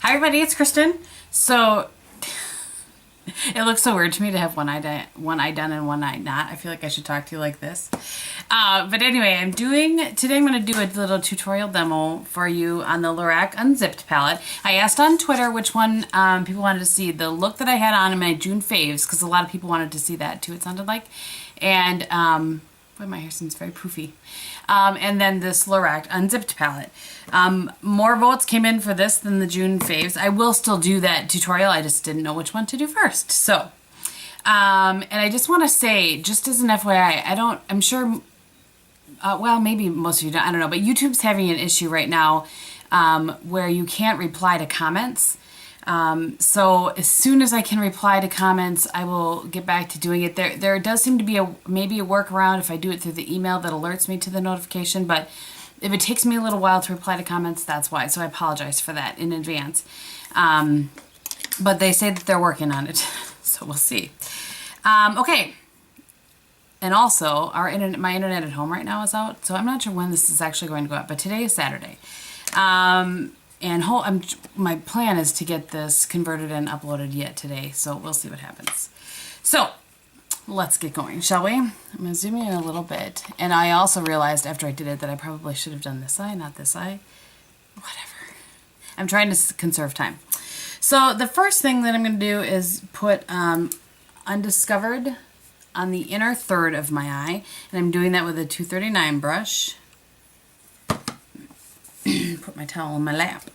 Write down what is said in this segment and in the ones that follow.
Hi everybody, it's Kristin. So it looks so weird to me to have one eye done and one eye not. I feel like I should talk to you like this. But anyway, today I'm going to do a little tutorial demo for you on the Lorac Unzipped palette. I asked on Twitter which one people wanted to see. The look that I had on in my June faves, because a lot of people wanted to see that too, it sounded like. And boy, my hair seems very poofy. And then this Lorac Unzipped palette. More votes came in for this than the June faves. I will still do that tutorial. I just didn't know which one to do first. So, and I just want to say, just as an FYI, I'm sure, well, maybe most of you don't, I don't know, but YouTube's having an issue right now where you can't reply to comments. So as soon as I can reply to comments, I will get back to doing it. There does seem to be maybe a workaround if I do it through the email that alerts me to the notification, but if it takes me a little while to reply to comments, that's why. So I apologize for that in advance. But they say that they're working on it, so we'll see. Okay. And also, my internet at home right now is out, so I'm not sure when this is actually going to go up, but today is Saturday. And my plan is to get this converted and uploaded yet today, so we'll see what happens. So, let's get going, shall we? I'm going to zoom in a little bit. And I also realized after I did it that I probably should have done this eye, not this eye. Whatever. I'm trying to conserve time. So, the first thing that I'm going to do is put Undiscovered on the inner third of my eye. And I'm doing that with a 239 brush. Put my towel in my lap.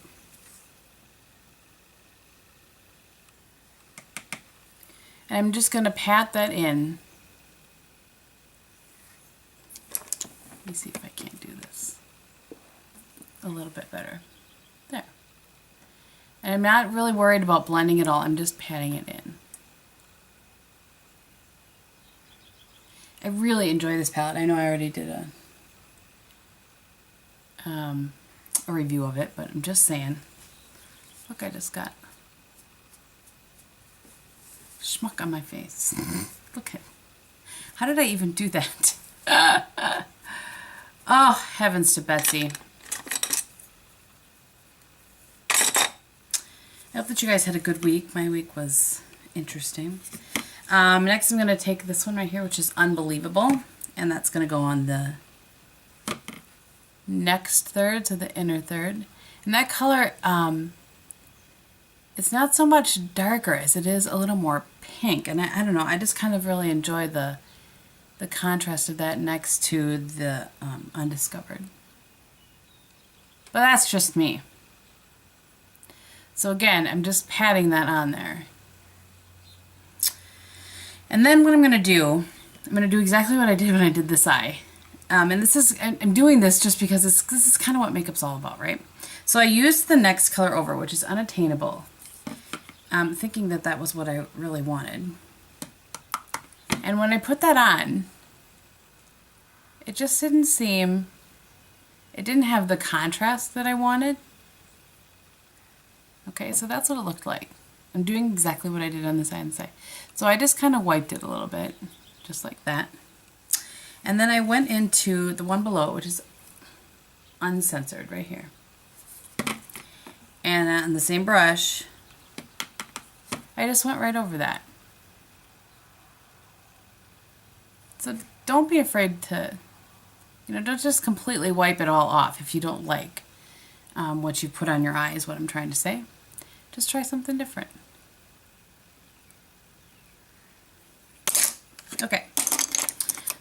And I'm just going to pat that in. Let me see if I can't do this a little bit better. There. And I'm not really worried about blending it all. I'm just patting it in. I really enjoy this palette. I know I already did a review of it, but I'm just saying. Look, I just got schmuck on my face. Look at, how did I even do that? Oh, heavens to Betsy. I hope that you guys had a good week. My week was interesting. Next I'm going to take this one right here, which is Unbelievable, and that's going to go on the next third, so the inner third. And that color, it's not so much darker as it is a little more pink. And I don't know, I just kind of really enjoy the contrast of that next to the Undiscovered. But that's just me. So again, I'm just patting that on there. And then what I'm going to do exactly what I did when I did this eye. And I'm doing this just because this is kind of what makeup's all about, right? So I used the next color over, which is Unattainable, thinking that that was what I really wanted. And when I put that on, it just didn't it didn't have the contrast that I wanted. Okay, so that's what it looked like. I'm doing exactly what I did on the side and side. So I just kind of wiped it a little bit, just like that. And then I went into the one below, which is Uncensored, right here. And on the same brush, I just went right over that. So don't be afraid to, don't just completely wipe it all off if you don't like what you put on your eye, is what I'm trying to say. Just try something different. Okay.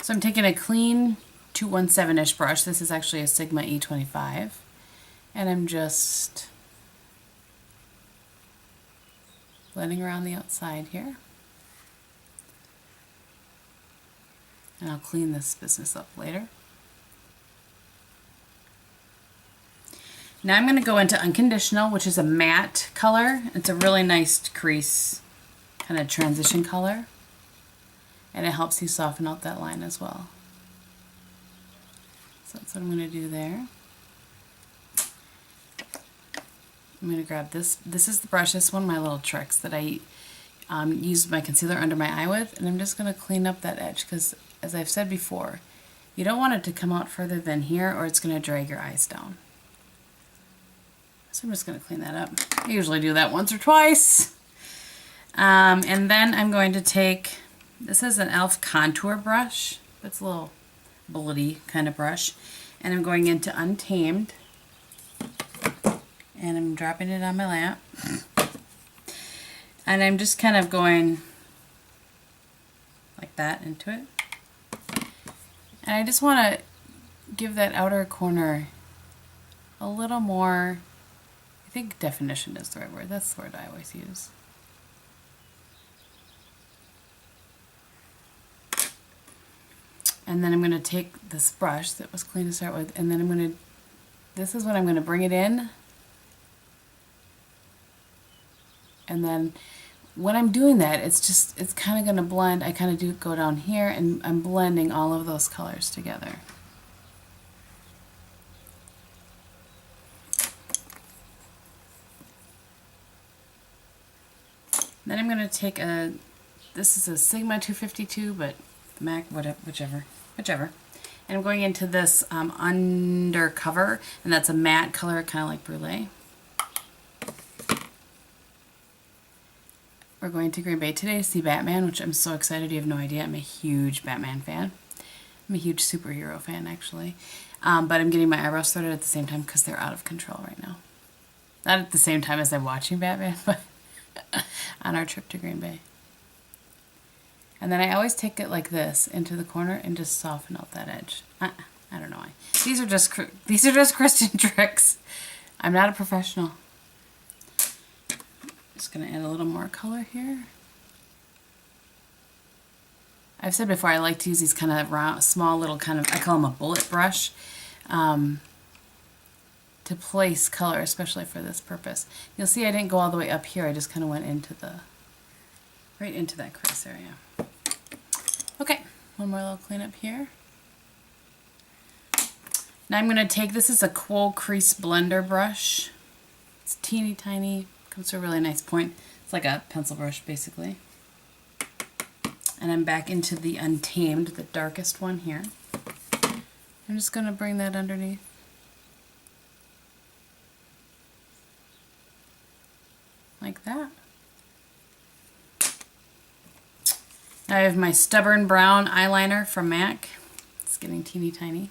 So I'm taking a clean 217-ish brush. This is actually a Sigma E25. And I'm just blending around the outside here. And I'll clean this business up later. Now I'm going to go into Unconditional, which is a matte color. It's a really nice crease kind of transition color. And it helps you soften out that line as well. So that's what I'm going to do there. I'm going to grab this. This is the brush. This is one of my little tricks that I use my concealer under my eye with. And I'm just going to clean up that edge because, as I've said before, you don't want it to come out further than here or it's going to drag your eyes down. So I'm just going to clean that up. I usually do that once or twice. And then I'm going to take, this is an e.l.f. contour brush. It's a little bloody kind of brush. And I'm going into Untamed. And I'm dropping it on my lap. And I'm just kind of going like that into it. And I just want to give that outer corner a little more, I think definition is the right word. That's the word I always use. And then I'm going to take this brush that was clean to start with, and then I'm going to, this is when I'm going to bring it in. And then when I'm doing that, it's kind of going to blend. I kind of do go down here, and I'm blending all of those colors together. Then I'm going to take this is a Sigma 252, but MAC, whatever, whichever. And I'm going into this Undercover, and that's a matte color, kind of like Brulee. We're going to Green Bay today to see Batman, which I'm so excited. You have no idea. I'm a huge Batman fan. I'm a huge superhero fan, actually. But I'm getting my eyebrows threaded at the same time because they're out of control right now. Not at the same time as I'm watching Batman, but on our trip to Green Bay. And then I always take it like this into the corner and just soften out that edge. I don't know why. These are just Kristin tricks. I'm not a professional. Just going to add a little more color here. I've said before I like to use these kind of round, small little kind of, I call them a bullet brush, to place color, especially for this purpose. You'll see I didn't go all the way up here. I just kind of went into right into that crease area. Okay, one more little cleanup here. Now I'm going to take, this is a Quo Crease Blender brush. It's teeny tiny, comes to a really nice point. It's like a pencil brush basically. And I'm back into the Untamed, the darkest one here. I'm just going to bring that underneath. Like that. I have my Stubborn Brown eyeliner from MAC. It's getting teeny tiny.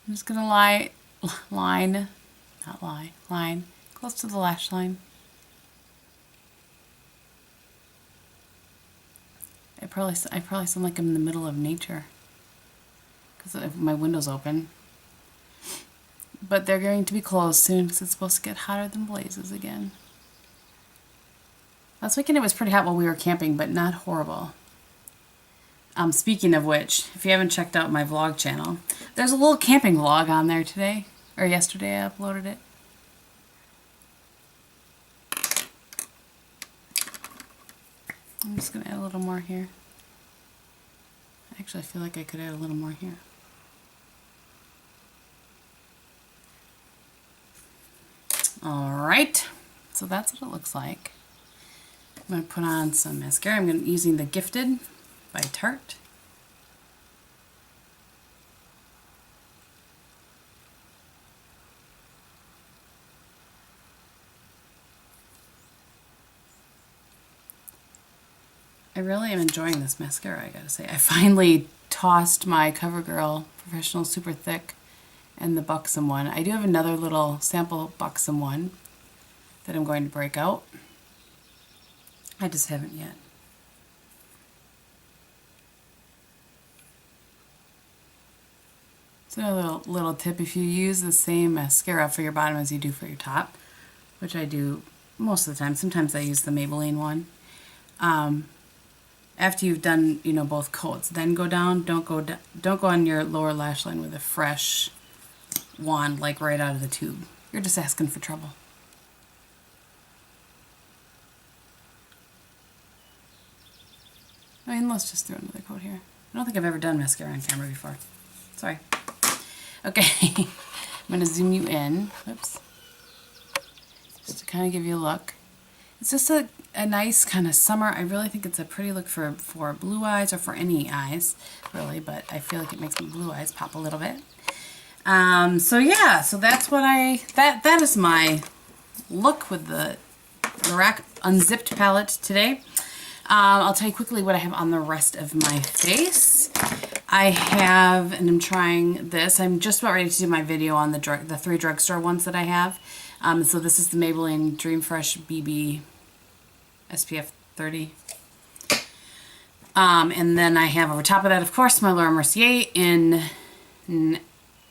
I'm just going to line close to the lash line. I probably sound like I'm in the middle of nature because my window's open. But they're going to be closed soon because it's supposed to get hotter than blazes again. Last weekend it was pretty hot while we were camping, but not horrible. Speaking of which, if you haven't checked out my vlog channel, there's a little camping vlog on there today, or yesterday I uploaded it. I'm just going to add a little more here. Actually, I feel like I could add a little more here. Alright, so that's what it looks like. I'm going to put on some mascara. I'm using the Gifted by Tarte. I really am enjoying this mascara, I gotta say. I finally tossed my CoverGirl Professional Super Thick and the Buxom one. I do have another little sample Buxom one that I'm going to break out. I just haven't yet. So a little tip, if you use the same mascara for your bottom as you do for your top, which I do most of the time, sometimes I use the Maybelline one. After you've done, both coats, then go down. Don't go on your lower lash line with a fresh wand, like right out of the tube. You're just asking for trouble. I mean, let's just throw another coat here. I don't think I've ever done mascara on camera before. Sorry. Okay, I'm going to zoom you in. Oops. Just to kind of give you a look. It's just a nice kind of summer. I really think it's a pretty look for blue eyes or for any eyes, really, but I feel like it makes my blue eyes pop a little bit. So yeah, so that's what that is my look with the Lorac Unzipped palette today. I'll tell you quickly what I have on the rest of my face. I have, and I'm trying this. I'm just about ready to do my video on the 3 drugstore ones that I have. So this is the Maybelline Dream Fresh BB SPF 30. And then I have over top of that, of course, my Laura Mercier in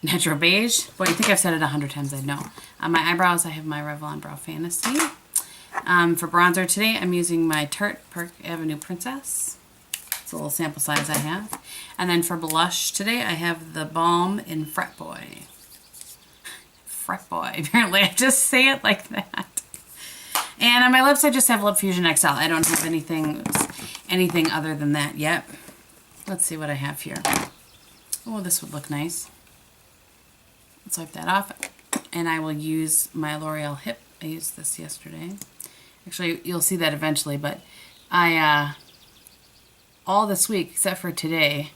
Natural Beige. Boy, you think I've said it 100 times, I know. On my eyebrows, I have my Revlon Brow Fantasy. For bronzer today, I'm using my Tarte Park Avenue Princess. It's a little sample size I have. And then for blush today, I have the Balm in Fret Boy. Fret Boy. Apparently, I just say it like that. And on my lips, I just have Lip Fusion XL. I don't have anything other than that yet. Let's see what I have here. Oh, this would look nice. Let's wipe that off. And I will use my L'Oreal Hip. I used this yesterday. Actually, you'll see that eventually, but I, all this week, except for today,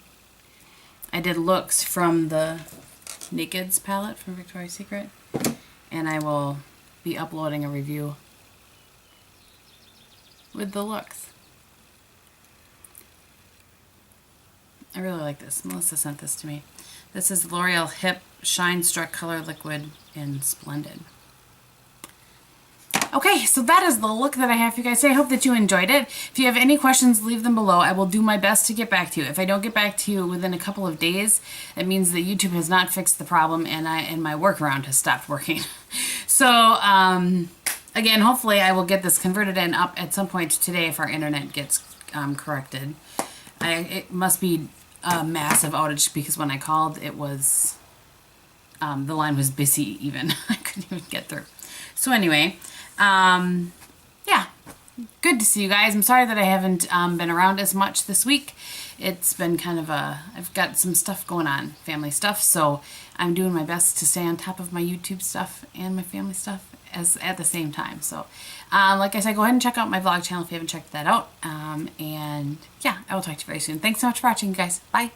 I did looks from the Nakeds palette from Victoria's Secret, and I will be uploading a review with the looks. I really like this. Melissa sent this to me. This is L'Oreal Hip Shine Struck Color Liquid in Splendid. Okay, so that is the look that I have for you guys today. I hope that you enjoyed it. If you have any questions, leave them below. I will do my best to get back to you. If I don't get back to you within a couple of days, it means that YouTube has not fixed the problem and my workaround has stopped working. So, again, hopefully I will get this converted and up at some point today if our internet gets corrected. It must be a massive outage because when I called, it was, the line was busy even. I couldn't even get through. So anyway, yeah, good to see you guys. I'm sorry that I haven't been around as much this week. It's been kind of I've got some stuff going on, family stuff, so I'm doing my best to stay on top of my YouTube stuff and my family stuff at the same time. So, like I said, go ahead and check out my vlog channel if you haven't checked that out. And yeah, I will talk to you very soon. Thanks so much for watching, you guys. Bye.